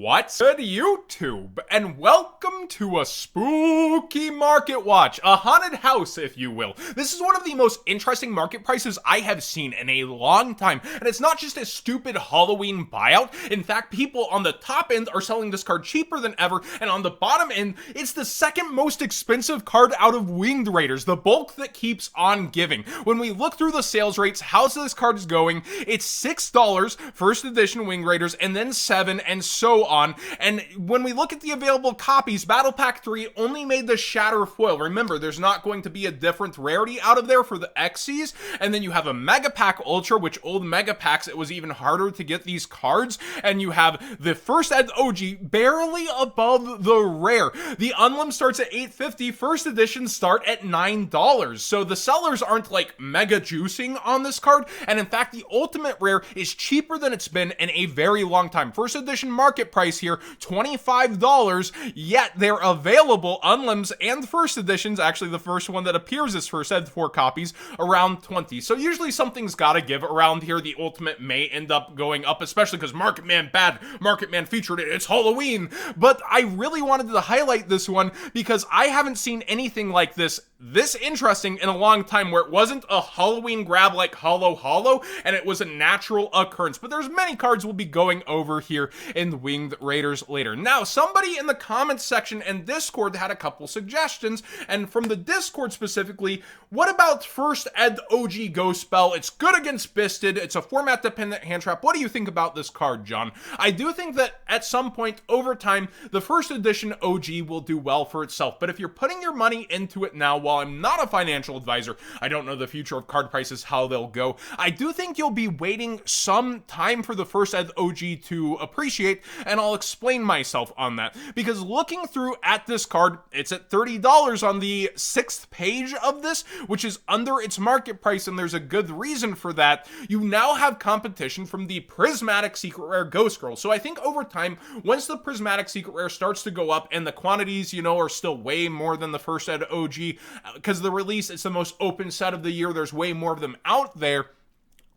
What's good, YouTube? And welcome to a spooky market watch, a haunted house, if you will. This is one of the most interesting market prices I have seen in a long time, and it's not just a stupid Halloween buyout. In fact, people on the top end are selling this card cheaper than ever, and on the bottom end, it's the second most expensive card out of Winged Raiders, the bulk that keeps on giving. When we look through the sales rates, how's this card is going, it's $6 first edition Winged Raiders, and then $7, and so on. And when we look at the available copies, Battle Pack 3 only made the Shatter foil. Remember, there's not going to be a different rarity out of there for the XCs. And then you have a Mega Pack Ultra, which old Mega Packs, it was even harder to get these cards. And you have the first ed OG barely above the rare. The Unlim starts at $8.50, first editions start at $9. So the sellers aren't like mega juicing on this card. And in fact, the ultimate rare is cheaper than it's been in a very long time. First edition market price here, $25, yet they're available, Unlims and first editions, actually the first one that appears as first ed 4 copies, around 20. So usually something's gotta give around here. The ultimate may end up going up, especially because Market Man bad, Market Man featured it, it's Halloween. But I really wanted to highlight this one because I haven't seen anything like this interesting in a long time, where it wasn't a Halloween grab like Hollow, and it was a natural occurrence. But there's many cards we'll be going over here in Winged Raiders later. Now, somebody in the comments section and Discord had a couple suggestions, and from the Discord specifically, what about first ed OG Ghost Belle? It's good against Bisted, it's a format dependent hand trap. What do you think about this card, John? I do think that at some point over time, the first edition OG will do well for itself, but if you're putting your money into it now, while I'm not a financial advisor, I don't know the future of card prices, how they'll go, I do think you'll be waiting some time for the first ed OG to appreciate, and I'll explain myself on that. Because looking through at this card, it's at $30 on the 6th page of this, which is under its market price, and there's a good reason for that. You now have competition from the Prismatic Secret Rare Ghost Girl. So I think over time, once the Prismatic Secret Rare starts to go up, and the quantities, you know, are still way more than the first ed OG, because the release, it's the most open set of the year, there's way more of them out there,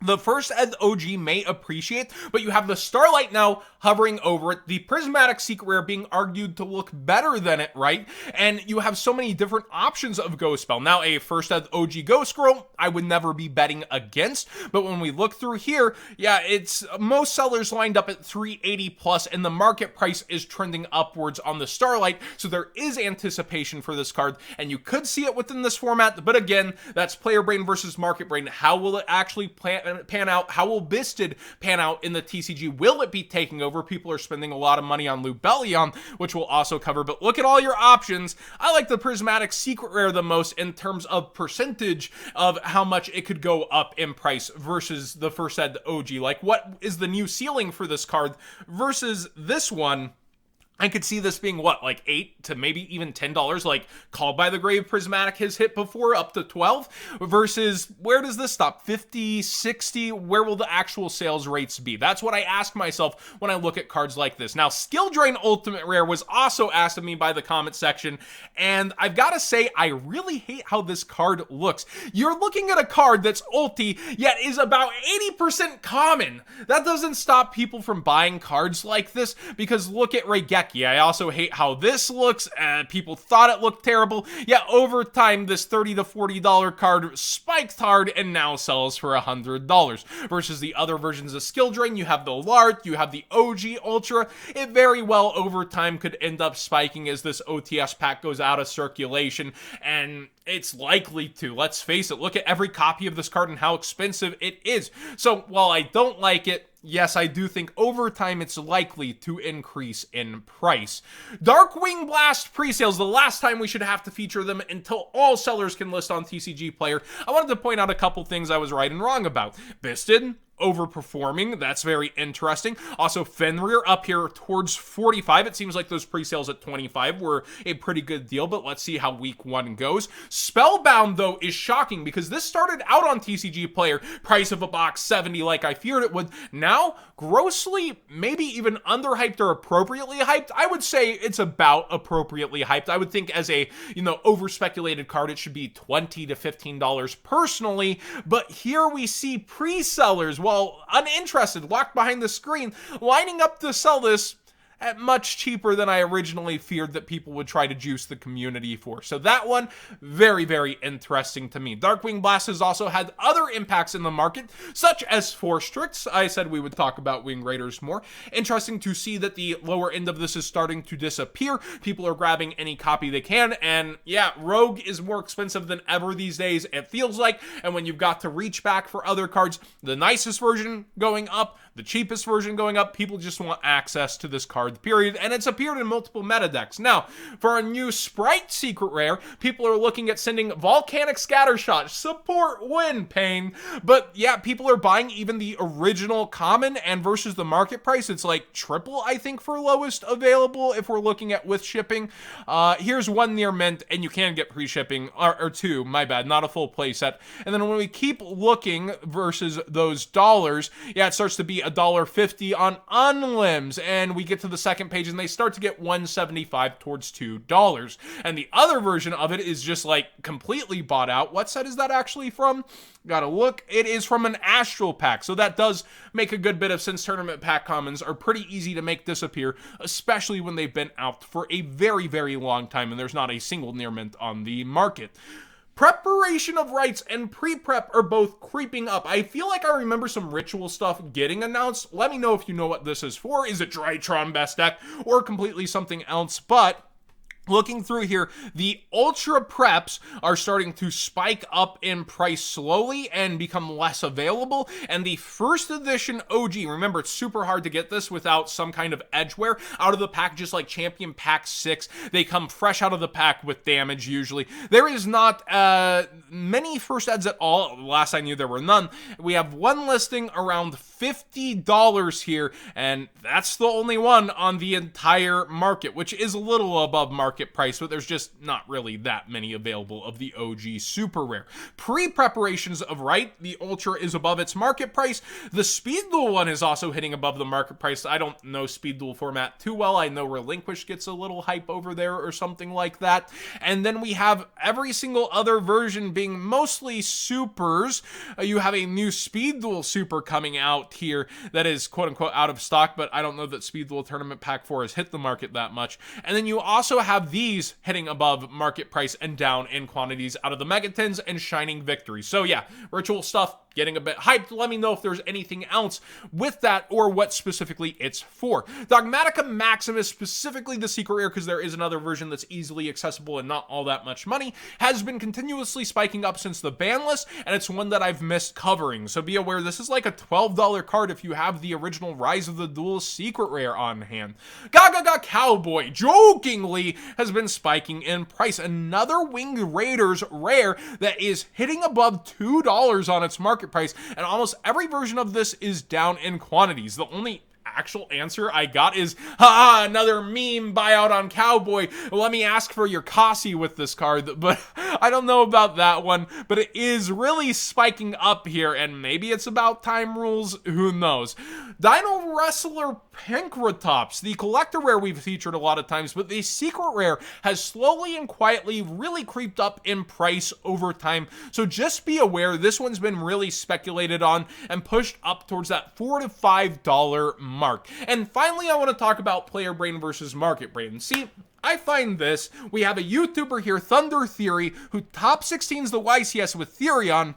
the first ed OG may appreciate, but you have the Starlight now hovering over it, the Prismatic Secret Rare being argued to look better than it, right? And you have so many different options of Ghost Belle. Now, a first ed OG Ghost Girl, I would never be betting against, but when we look through here, yeah, it's most sellers lined up at $380 plus, and the market price is trending upwards on the Starlight, so there is anticipation for this card, and you could see it within this format, but again, that's player brain versus market brain. How will it actually pan out? How will Bisted pan out in the TCG? Will it be taking over? People are spending a lot of money on Lubellion, which we'll also cover, but look at all your options. I like the Prismatic Secret Rare the most in terms of percentage of how much it could go up in price versus the first ed OG. Like, what is the new ceiling for this card versus this one? I could see this being, what, like $8 to maybe even $10, like Called by the Grave Prismatic has hit before, up to 12, versus where does this stop? 50, 60? Where will the actual sales rates be? That's what I ask myself when I look at cards like this. Now, Skill Drain Ultimate Rare was also asked of me by the comment section, and I've got to say, I really hate how this card looks. You're looking at a card that's ulti, yet is about 80% common. That doesn't stop people from buying cards like this, because look at Regeki. I also hate how this looks. People thought it looked terrible. Yeah, over time, this $30 to $40 card spiked hard and now sells for $100. Versus the other versions of Skill Drain, you have the Lart, you have the OG Ultra. It very well over time could end up spiking as this OTS pack goes out of circulation, and it's likely to. Let's face it, look at every copy of this card and how expensive it is. So while I don't like it, yes, I do think over time it's likely to increase in price. Darkwing Blast pre-sales, the last time we should have to feature them until all sellers can list on TCG Player. I wanted to point out a couple things I was right and wrong about. Bisted, overperforming. That's very interesting. Also, Fenrir up here towards 45. It seems like those pre-sales at 25 were a pretty good deal, but let's see how week one goes. Spellbound, though, is shocking because this started out on TCG Player, price of a box 70 like I feared it would. Now, grossly, maybe even underhyped or appropriately hyped. I would say it's about appropriately hyped. I would think as a, over-speculated card, it should be $20 to $15 personally, but here we see pre-sellers, while uninterested, locked behind the screen, lining up to sell this at much cheaper than I originally feared that people would try to juice the community for. So that one, very, very interesting to me. Darkwing Blast has also had other impacts in the market, such as Force Strix. I said we would talk about Wing Raiders more. Interesting to see that the lower end of this is starting to disappear. People are grabbing any copy they can, and yeah, Rogue is more expensive than ever these days, it feels like, and when you've got to reach back for other cards, the nicest version going up, the cheapest version going up, people just want access to this card, period, and it's appeared in multiple meta decks. Now, for a new Sprite Secret Rare, people are looking at sending Volcanic Scattershot. Support win, Pain. But yeah, people are buying even the original common, and versus the market price, it's like triple, I think, for lowest available if we're looking at with shipping. Here's one near mint, and you can get pre-shipping, or two, my bad, not a full playset. And then when we keep looking versus those dollars, yeah, it starts to be $1.50 on unlims, and we get to the second page and they start to get $1.75 towards $2. And the other version of it is just like completely bought out. What set is that actually from? Gotta look. It is from an Astral pack, so that does make a good bit of sense. Tournament pack commons are pretty easy to make disappear, especially when they've been out for a very, very long time and there's not a single near mint on the market. Preparation of rites and pre-prep are both creeping up. I feel like I remember some ritual stuff getting announced. Let me know if you know what this is for. Is it Drytron best deck or completely something else? But looking through here, the ultra preps are starting to spike up in price slowly and become less available. And the first edition OG, remember, it's super hard to get this without some kind of edgeware out of the pack, just like Champion Pack 6. They come fresh out of the pack with damage usually. There is not many first eds at all. Last I knew, there were none. We have one listing around $50 here, and that's the only one on the entire market, which is a little above market price, but there's just not really that many available of the OG super rare. Pre-preparations of Rite, the Ultra is above its market price. The Speed Duel one is also hitting above the market price. I don't know Speed Duel format too well. I know Relinquish gets a little hype over there or something like that. And then we have every single other version being mostly supers. You have a new Speed Duel super coming out here that is quote-unquote out of stock, but I don't know that Speed Duel Tournament Pack 4 has hit the market that much. And then you also have these hitting above market price and down in quantities out of the Megatins and Shining Victory. So yeah, ritual stuff getting a bit hyped. Let me know if there's anything else with that or what specifically it's for. Dogmatica Maximus, specifically the secret rare, because there is another version that's easily accessible and not all that much money, has been continuously spiking up since the ban list, and it's one that I've missed covering. So be aware, this is like a $12 card if you have the original Rise of the Duels secret rare on hand. Gaga Cowboy, jokingly, has been spiking in price. Another Winged Raiders rare that is hitting above $2 on its market price, and almost every version of this is down in quantities. The only actual answer I got is, another meme buyout on Cowboy. Let me ask for your Kasi with this card, but I don't know about that one, but it is really spiking up here, and maybe it's about time rules, who knows. Dino Wrestler Pinkratops, the collector rare we've featured a lot of times, but the secret rare has slowly and quietly really creeped up in price over time, so just be aware this one's been really speculated on and pushed up towards that $4 to $5 mark. And finally, I want to talk about player brain versus market brain. See, I find this, we have a YouTuber here, Thunder Theory, who top 16s the YCS with Therion,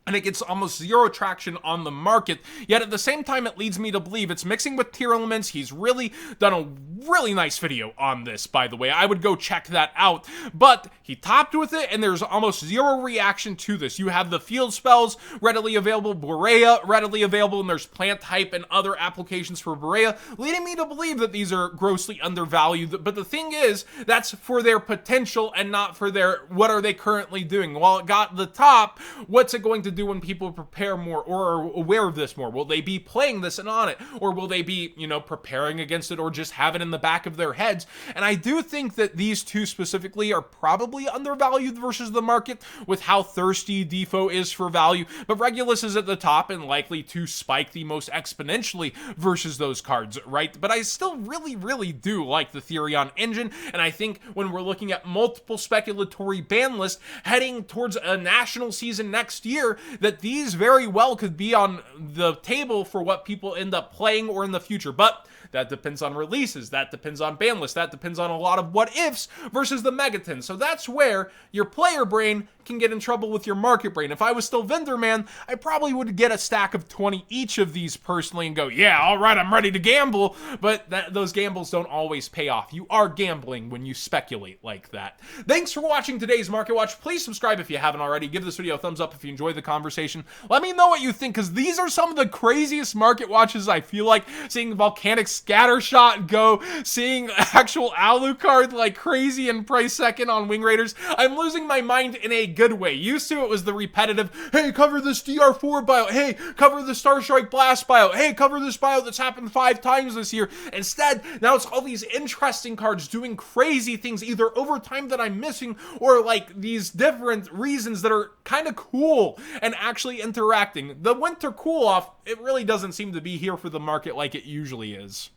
and it gets almost zero traction on the market, yet at the same time it leads me to believe it's mixing with tier elements. He's really done a really nice video on this, by the way. I would go check that out, but he topped with it, and there's almost zero reaction to this. You have the field spells readily available, Borea readily available, and there's plant hype and other applications for Borea, leading me to believe that these are grossly undervalued, but the thing is, that's for their potential and not for their, what are they currently doing? While it got the top, what's it going to do when people prepare more or are aware of this more? Will they be playing this and on it? Or will they be, preparing against it or just have it in the the back of their heads. And I do think that these two specifically are probably undervalued versus the market with how thirsty Defo is for value, but Regulus is at the top and likely to spike the most exponentially versus those cards, right? But I still really do like the Therion engine, and I think when we're looking at multiple speculatory ban lists heading towards a national season next year, that these very well could be on the table for what people end up playing or in the future. But that depends on releases, that depends on ban lists, that depends on a lot of what ifs versus the megatons. So that's where your player brain can get in trouble with your market brain. If I was still vendor man, I probably would get a stack of 20 each of these personally and go, yeah, all right, I'm ready to gamble. But those gambles don't always pay off. You are gambling when you speculate like that. Thanks for watching today's Market Watch. Please subscribe if you haven't already. Give this video a thumbs up if you enjoyed the conversation. Let me know what you think, because these are some of the craziest market watches I feel like. Seeing Volcanic Scattershot go, seeing actual Alucard like crazy in price second on Wing Raiders. I'm losing my mind in a good way. Used to, it was the repetitive, hey, cover this DR4 buyout, hey, cover the Starstrike Blast buyout, hey, cover this buyout that's happened 5 times this year. Instead, now it's all these interesting cards doing crazy things, either over time that I'm missing, or like these different reasons that are kind of cool and actually interacting. The winter cool off, it really doesn't seem to be here for the market like it usually is.